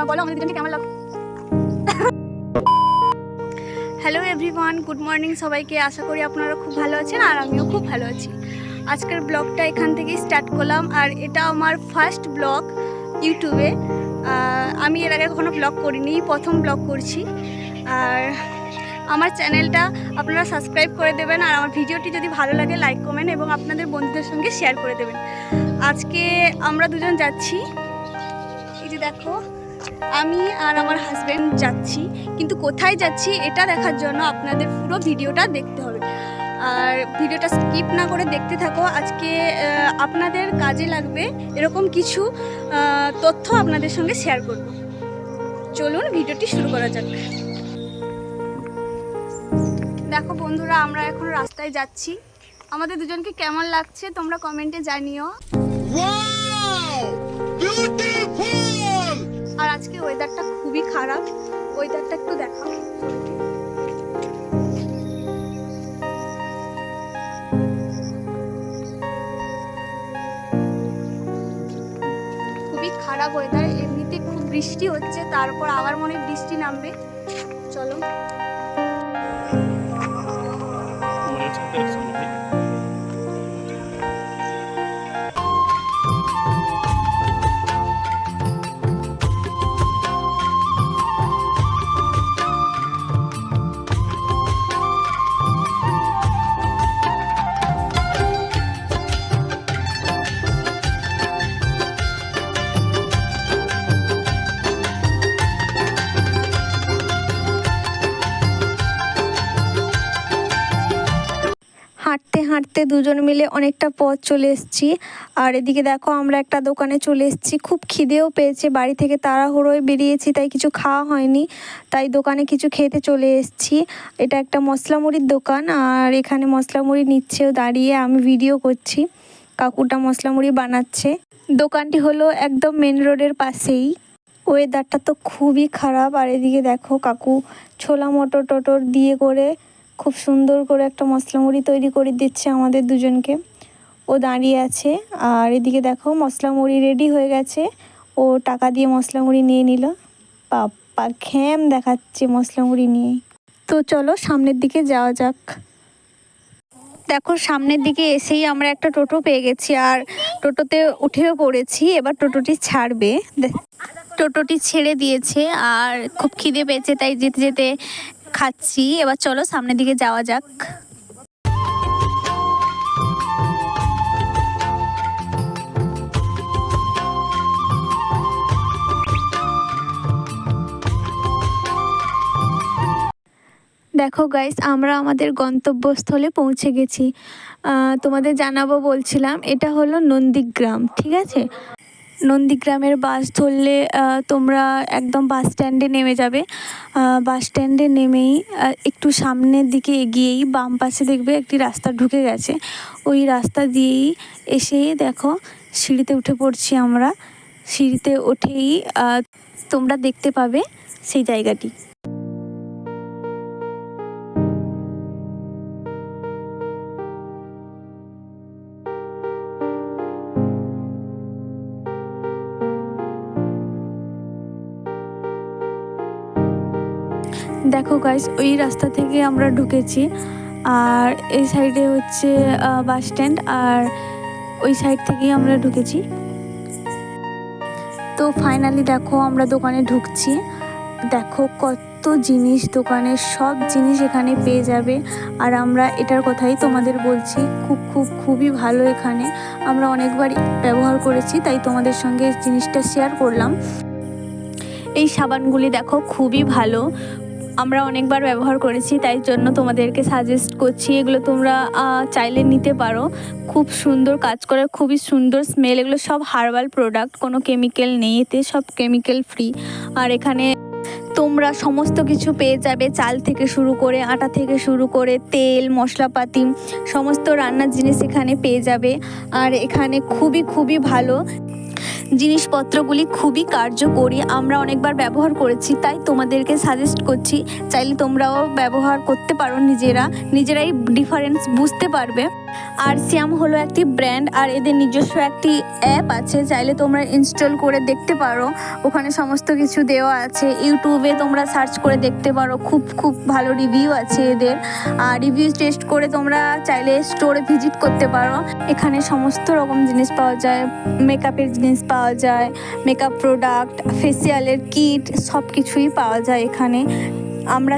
বলো আমাদের দুজনকে কেমন লাগে। হ্যালো এভরিওয়ান, গুড মর্নিং সবাইকে। আশা করি আপনারা খুব ভালো আছেন আর আমিও খুব ভালো আছি। আজকের ব্লগটা এখান থেকেই স্টার্ট করলাম আর এটা আমার ফার্স্ট ব্লগ ইউটিউবে। আমি এর আগে কখনো ব্লগ করিনি, প্রথম ব্লগ করছি। আর আমার চ্যানেলটা আপনারা সাবস্ক্রাইব করে দেবেন আর আমার ভিডিওটি যদি ভালো লাগে লাইক কমেন্ট এবং আপনাদের বন্ধুদের সঙ্গে শেয়ার করে দেবেন। আজকে আমরা দুজন যাচ্ছি, এই যে দেখো আমি আর আমার হাজব্যান্ড যাচ্ছি, কিন্তু কোথায় যাচ্ছি এটা দেখার জন্য আপনাদের পুরো ভিডিওটা দেখতে হবে আর ভিডিওটা স্কিপ না করে দেখতে থাকো। আজকে আপনাদের কাজে লাগবে এরকম কিছু তথ্য আপনাদের সঙ্গে শেয়ার করব। চলুন ভিডিওটি শুরু করা যাক। দেখো বন্ধুরা, আমরা এখন রাস্তায় যাচ্ছি। আমাদের দুজনকে কেমন লাগছে তোমরা কমেন্টে জানিও। আর আজকে ওয়েদারটা খুবই খারাপ, ওয়েদারটা একটু দেখাও। খুবই খারাপ ওয়েদার, এমনিতে খুব বৃষ্টি হচ্ছে, তারপর আবার মনে হয় বৃষ্টি নামবে। চলো হাঁটতে হাঁটতে দুজন মিলে অনেকটা পথ চলে এসেছি। আর এদিকে দেখো আমরা একটা দোকানে চলে এসেছি, খুব খিদেও পেয়েছে, বাড়ি থেকে তাড়াহুড়োয় বেরিয়েছি তাই কিছু খাওয়া হয়নি, তাই দোকানে কিছু খেতে চলে এসেছি। এটা একটা মশলা মুড়ির দোকান আর এখানে মশলা মুড়ি নিচ্ছেও দাঁড়িয়ে, আমি ভিডিও করছি। কাকুটা মশলা মুড়ি বানাচ্ছে। দোকানটি হলো একদম মেন রোডের পাশেই। ওয়েদারটা তো খুবই খারাপ আর এদিকে দেখো কাকু ছোলা মটর টটর দিয়ে করে খুব সুন্দর করে একটা মশলা মুড়ি তৈরি করে দিচ্ছে আমাদের দুজনকে। ও দাঁড়িয়ে আছে আর এদিকে দেখো মশলা মুড়ি রেডি হয়ে গেছে। ও টাকা দিয়ে মশলা মুড়ি নিয়ে নিল। পাপ্পা ঘ্যাম দেখাচ্ছে মশলা মুড়ি নিয়ে। তো চলো সামনের দিকে যাওয়া যাক। দেখো সামনের দিকে এসেই আমরা একটা টোটো পেয়ে গেছি আর টোটোতে উঠেও পড়েছি। এবার টোটোটি ছাড়বে, টোটোটি ছেড়ে দিয়েছে আর খুব খিদে পেয়েছে তাই যেতে যেতে খাচ্ছি। এবার চলো সামনের দিকে যাওয়া যাক। দেখো গাইস, আমরা আমাদের গন্তব্যস্থলে পৌঁছে গেছি। তোমাদের জানাবো বলছিলাম, এটা হলো নন্দীগ্রাম, ঠিক আছে? নন্দীগ্রামের বাস ধরলে তোমরা একদম বাস স্ট্যান্ডে নেমে যাবে। বাস স্ট্যান্ডে নেমেই একটু সামনের দিকে এগিয়েই বাম পাশে দেখবে একটি রাস্তা ঢুকে গেছে। ওই রাস্তা দিয়েই এসে দেখো সিঁড়িতে উঠে পড়ছি আমরা। সিঁড়িতে উঠেই তোমরা দেখতে পাবে সেই জায়গাটি। দেখো গাইস, ওই রাস্তা থেকে আমরা ঢুকেছি আর এই সাইডে হচ্ছে বাস স্ট্যান্ড আর ওই সাইড থেকেই আমরা ঢুকেছি। তো ফাইনালি দেখো আমরা দোকানে ঢুকছি। দেখো কত জিনিস, দোকানের সব জিনিস এখানে পেয়ে যাবে। আর আমরা এটার কথাই তোমাদের বলছি, খুবই ভালো এখানে। আমরা অনেকবার ব্যবহার করেছি তাই তোমাদের সঙ্গে জিনিসটা শেয়ার করলাম। এই সাবানগুলি দেখো খুবই ভালো, আমরা অনেকবার ব্যবহার করেছি তাই জন্য তোমাদেরকে সাজেস্ট করছি। এগুলো তোমরা চাইলে নিতে পারো, খুব সুন্দর কাজ করে, খুবই সুন্দর স্মেল। এগুলো সব হার্বাল প্রোডাক্ট, কোনো কেমিক্যাল নেই এতে, সব কেমিক্যাল ফ্রি। আর এখানে তোমরা সমস্ত কিছু পেয়ে যাবে, চাল থেকে শুরু করে আটা থেকে শুরু করে তেল মশলাপাতি সমস্ত রান্নার জিনিস এখানে পেয়ে যাবে। আর এখানে খুবই ভালো জিনিসপত্রগুলি, খুবই কার্যকরী। আমরা অনেকবার ব্যবহার করেছি, তাই তোমাদেরকে সাজেস্ট করছি, চাইলে তোমরাও ব্যবহার করতে পারো, নিজেরাই ডিফারেন্স বুঝতে পারবে। আর সিয়াম হলো একটি ব্র্যান্ড, আর এদের নিজস্ব একটি অ্যাপ আছে, চাইলে তোমরা ইনস্টল করে দেখতে পারো। ওখানে সমস্ত কিছু দেওয়া আছে, ইউটিউবে তোমরা সার্চ করে দেখতে পারো, খুব ভালো রিভিউ আছে এদের। আর রিভিউ টেস্ট করে তোমরা চাইলে স্টোরে ভিজিট করতে পারো। এখানে সমস্ত রকম জিনিস পাওয়া যায়, মেকআপের জিনিস পাওয়া যায়, মেকআপ প্রোডাক্ট, ফেসিয়ালের কিট, সব কিছুই পাওয়া যায় এখানে। আমরা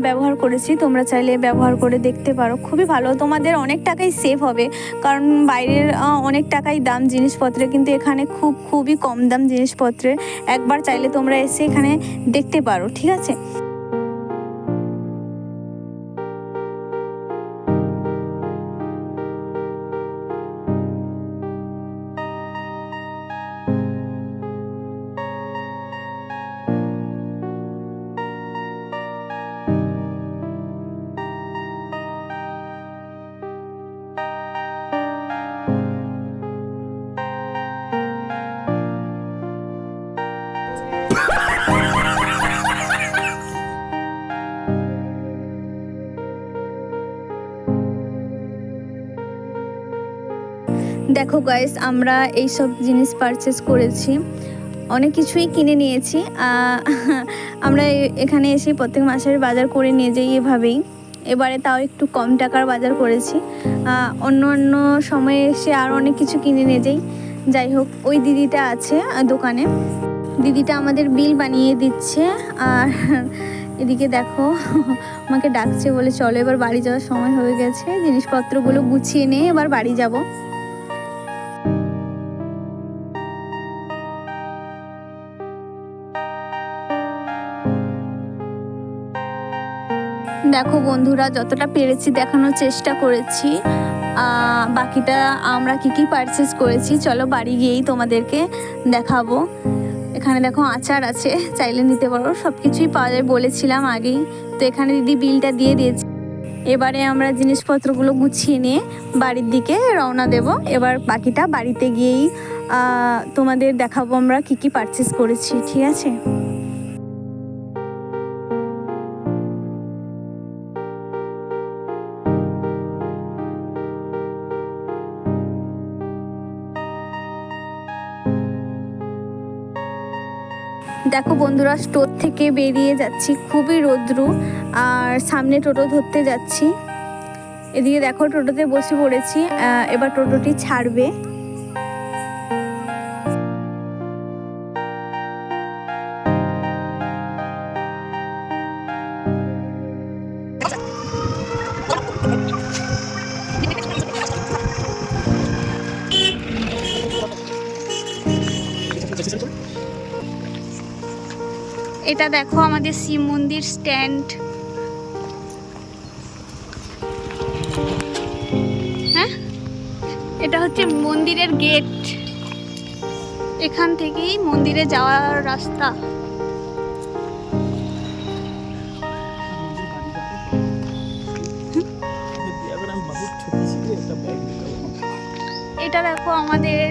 ব্যবহার করেছি, তোমরা চাইলে ব্যবহার করে দেখতে পারো, খুবই ভালো। তোমাদের অনেক টাকাই সেভ হবে, কারণ বাইরের অনেক টাকাই দাম জিনিসপত্রের, কিন্তু এখানে খুবই কম দাম জিনিসপত্রের। একবার চাইলে তোমরা এসে এখানে দেখতে পারো, ঠিক আছে। দেখো গাইস, আমরা এইসব জিনিস পারচেস করেছি, অনেক কিছুই কিনে নিয়েছি। আমরা এখানে এসে প্রত্যেক মাসের বাজার করে নিয়ে যাই এভাবেই। এবারে তাও একটু কম টাকার বাজার করেছি, অন্য সময়ে এসে আর অনেক কিছু কিনে নিয়ে যাই। যাই হোক, ওই দিদিটা আছে দোকানে, দিদিটা আমাদের বিল বানিয়ে দিচ্ছে। আর এদিকে দেখো, আমাকে ডাকছে, বলে চলো এবার বাড়ি যাওয়ার সময় হয়ে গেছে, জিনিসপত্রগুলো গুছিয়ে নিয়ে এবার বাড়ি যাব। দেখো বন্ধুরা, যতটা পেরেছি দেখানোর চেষ্টা করেছি। বাকিটা আমরা কি পারচেস করেছি চলো বাড়ি গিয়েই তোমাদেরকে দেখাবো। এখানে দেখো আচার আছে, চাইলে নিতে পারো, সব কিছুই পাওয়া যায় বলেছিলাম আগেই। তো এখানে দিদি বিলটা দিয়ে দিয়েছে। এবারে আমরা জিনিসপত্রগুলো গুছিয়ে নিয়ে বাড়ির দিকে রওনা দেব। এবার বাকিটা বাড়িতে গিয়েই তোমাদের দেখাবো আমরা কি পারচেস করেছি, ঠিক আছে। দেখো বন্ধুরা, স্টোর থেকে বেরিয়ে যাচ্ছি, খুবই রৌদ্র, আর সামনে টোটো ধরতে যাচ্ছি। এদিকে দেখো টোটোতে বসে পড়েছি, এবার টোটোটি ছাড়বে। এটা দেখো আমাদের শিব মন্দির স্ট্যান্ড। হ্যাঁ, এটা হচ্ছে মন্দিরের গেট, এখান থেকেই মন্দিরে যাওয়ার রাস্তা। এটা দেখো আমাদের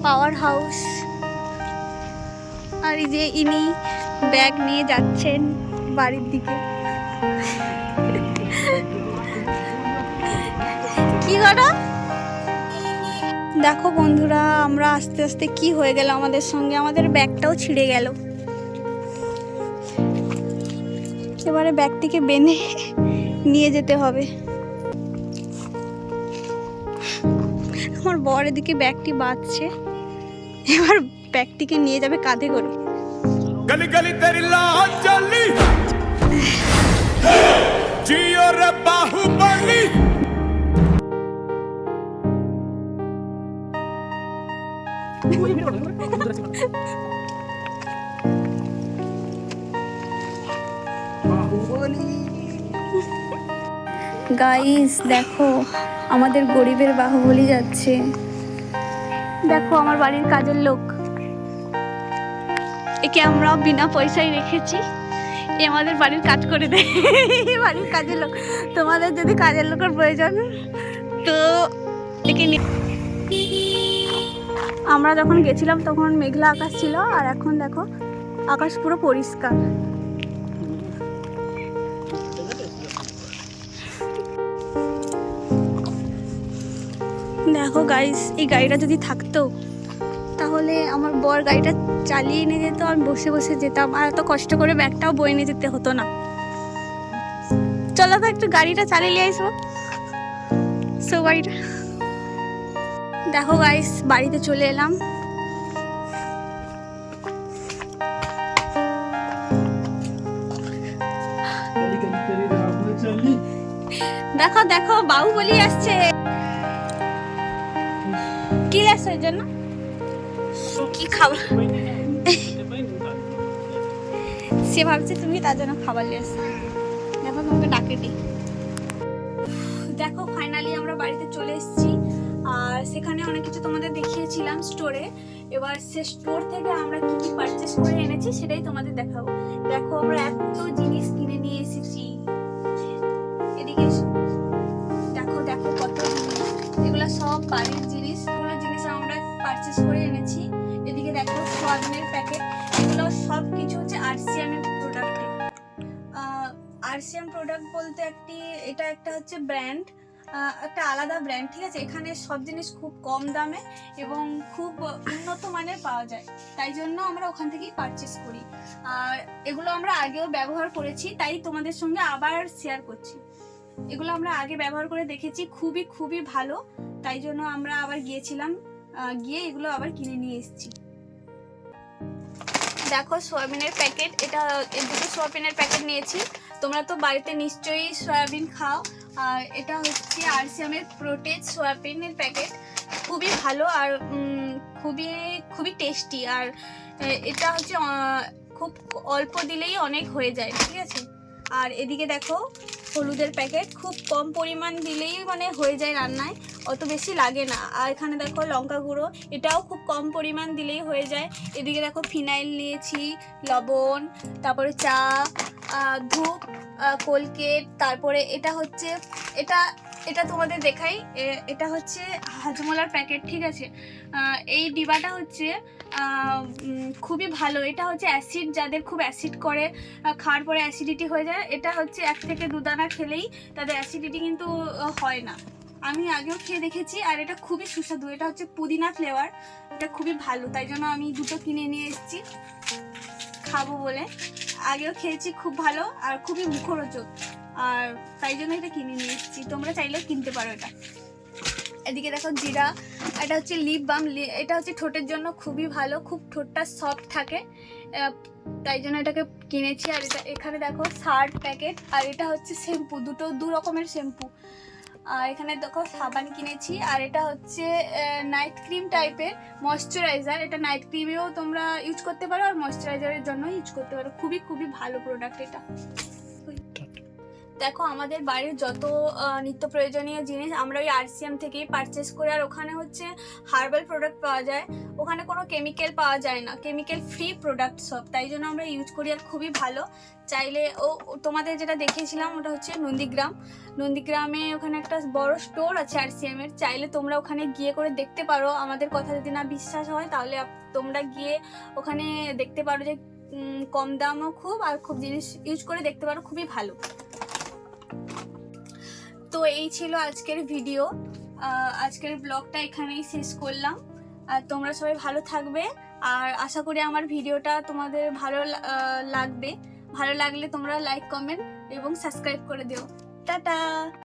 পাওয়ার হাউস। আর এই যে ইনি ব্যাগ নিয়ে যাচ্ছেন বাড়ির দিকে। কি করো? দেখো বন্ধুরা, আমরা আস্তে আস্তে কি হয়ে গেল আমাদের সঙ্গে, আমাদের ব্যাগটাও ছিঁড়ে গেল। এবারে ব্যাগটিকে বেঁধে নিয়ে যেতে হবে। আমার বর এদিকে ব্যাগটি বাঁধছে, এবার ব্যাগটিকে নিয়ে যাবে কাঁধে করে। गली गली तेरी लाल चली जियो रे बाहुबली। গাইস দেখো, আমাদের গরিবের বাহুবলী যাচ্ছে। দেখো আমার বাড়ির কাজের লোক, একে আমরা বিনা পয়সায় রেখেছি, এই আমাদের বাড়ির কাজ করে দেয়, বাড়ির কাজের লোক। তোমাদের যদি কাজের লোকের প্রয়োজন তো একে নিয়ে। আমরা যখন গেছিলাম তখন মেঘলা আকাশ ছিল, আর এখন দেখো আকাশ পুরো পরিষ্কার। দেখো গাইস, এই গাড়িটা যদি থাকতো তাহলে আমার বর গাড়িটা চালিয়ে নিয়ে যেত, আমি বসে বসে যেতাম, আর এত কষ্ট করে ব্যাগটাও বয়ে নিয়ে যেতে হতো না। চলো তো একটু গাড়িটা চালিয়ে নিয়ে আসবো। সো গাড়িটা দেখো গাইস, বাড়িতে চলে এলাম। দেখো দেখো বাহুবলী আসছে। কি লাগছে এর জন্য? কি খাবার? সে ভাবছে তুমি তার জন্য খাবার নিয়ে আসছো। দেখো তোমাকে ডাকেনি। দেখো ফাইনালি আমরা বাড়িতে চলে এসেছি, আর সেখানে অনেক কিছু তোমাদের দেখিয়েছিলাম স্টোরে। এবার সে স্টোর থেকে আমরা কি কি পারচেস করে এনেছি সেটাই তোমাদের দেখাবো। দেখো আমরা এত জিনিস কিনে নিয়ে এসেছি। এদিকে দেখো দেখো কত জিনিস, এগুলো সব বাড়ির জিনিস। এগুলো জিনিস আমরা পারচেস করে এনেছি। এদিকে দেখো সোয়াবিনের প্যাকেট, এগুলো সব কিছু হচ্ছে আরসিএম এর প্রোডাক্ট। আরসিএম প্রোডাক্ট বলতে এটা একটা হচ্ছে ব্র্যান্ড, একটা আলাদা ব্র্যান্ড, ঠিক আছে। এখানে সব জিনিস খুব কম দামে এবং খুব উন্নত মানের পাওয়া যায়, তাই জন্য আমরা ওখান থেকেই পারচেস করি। আর এগুলো আমরা আগেও ব্যবহার করেছি, তাই তোমাদের সঙ্গে আবার শেয়ার করছি। এগুলো আমরা আগে ব্যবহার করে দেখেছি, খুবই খুবই ভালো, তাই জন্য আমরা আবার গিয়েছিলাম, গিয়ে এগুলো আবার কিনে নিয়ে এসেছি। দেখো সয়াবিনের প্যাকেট, এই দুটো সয়াবিনের প্যাকেট নিয়েছি। তোমরা তো বাড়িতে নিশ্চয়ই সয়াবিন খাও। আর এটা হচ্ছে আরসিএম এর প্রোটেজ সয়াবিনের প্যাকেট, খুবই ভালো আর খুবই খুবই টেস্টি। আর এটা হচ্ছে খুব অল্প দিলেই অনেক হয়ে যায়, ঠিক আছে। আর এদিকে দেখো হলুদের প্যাকেট, খুব কম পরিমাণ দিলেই মানে হয়ে যায় রান্নায়, অত বেশি লাগে না। আর এখানে দেখো লঙ্কা গুঁড়ো, এটাও খুব কম পরিমাণ দিলেই হয়ে যায়। এদিকে দেখো ফিনাইল নিয়েছি, লবণ, তারপরে চা, ধূপ, কোলগেট, তারপরে এটা হচ্ছে এটা তোমাদের দেখাই, এটা হচ্ছে হাজমোলার প্যাকেট, ঠিক আছে। এই ডিবাটা হচ্ছে খুবই ভালো। এটা হচ্ছে অ্যাসিড, যাদের খুব অ্যাসিড করে, খাওয়ার পরে অ্যাসিডিটি হয়ে যায়, এটা হচ্ছে 1 থেকে 2 দানা খেলেই তাদের অ্যাসিডিটি কিন্তু হয় না। আমি আগেও খেয়ে দেখেছি, আর এটা খুবই সুস্বাদু। এটা হচ্ছে পুদিনা ফ্লেভার, এটা খুবই ভালো, তাই জন্য আমি দুটো কিনে নিয়ে এসেছি খাবো বলে। আগেও খেয়েছি, খুব ভালো আর খুবই মুখরোচক, আর তাই জন্য এটা কিনে নিয়ে এসেছি। তোমরা চাইলেও কিনতে পারো এটা। এদিকে দেখো জিরা, এটা হচ্ছে লিপ বাম, এটা হচ্ছে ঠোঁটের জন্য খুবই ভালো, খুব ঠোঁটটা সফট থাকে, তাই জন্য এটাকে কিনেছি। আর এখানে দেখো 60 প্যাকেট, আর এটা হচ্ছে শ্যাম্পু, দু রকমের শ্যাম্পু। আর এখানে দেখো সাবান কিনেছি, আর এটা হচ্ছে নাইট ক্রিম টাইপের ময়শ্চারাইজার। এটা নাইট ক্রিমেও তোমরা ইউজ করতে পারো, আর ময়শ্চারাইজারের জন্য ইউজ করতে পারো। খুবই খুবই ভালো প্রোডাক্ট এটা। দেখো আমাদের বাড়ির যত নিত্য প্রয়োজনীয় জিনিস আমরা ওই আরসিএম থেকেই পারচেস করি। আর ওখানে হচ্ছে হার্বাল প্রোডাক্ট পাওয়া যায়, ওখানে কোনো কেমিক্যাল পাওয়া যায় না, কেমিক্যাল ফ্রি প্রোডাক্ট সব, তাই জন্য আমরা ইউজ করি, আর খুবই ভালো। চাইলে তোমাদের যেটা দেখিয়েছিলাম ওটা হচ্ছে নন্দীগ্রামে, ওখানে একটা বড় স্টোর আছে আরসিএম এর, চাইলে তোমরা ওখানে গিয়ে করে দেখতে পারো। আমাদের কথা যদি না বিশ্বাস হয় তাহলে তোমরা গিয়ে ওখানে দেখতে পারো যে কম দামও খুব, আর খুব জিনিস ইউজ করে দেখতে পারো, খুবই ভালো। তো এই ছিল আজকের ভিডিও, আজকের ব্লগটা এখানেই শেষ করলাম। আর তোমরা সবাই ভালো থাকবে, আর আশা করি আমার ভিডিওটা তোমাদের ভালো লাগবে। ভালো লাগলে তোমরা লাইক, কমেন্ট এবং সাবস্ক্রাইব করে দিও। টাটা।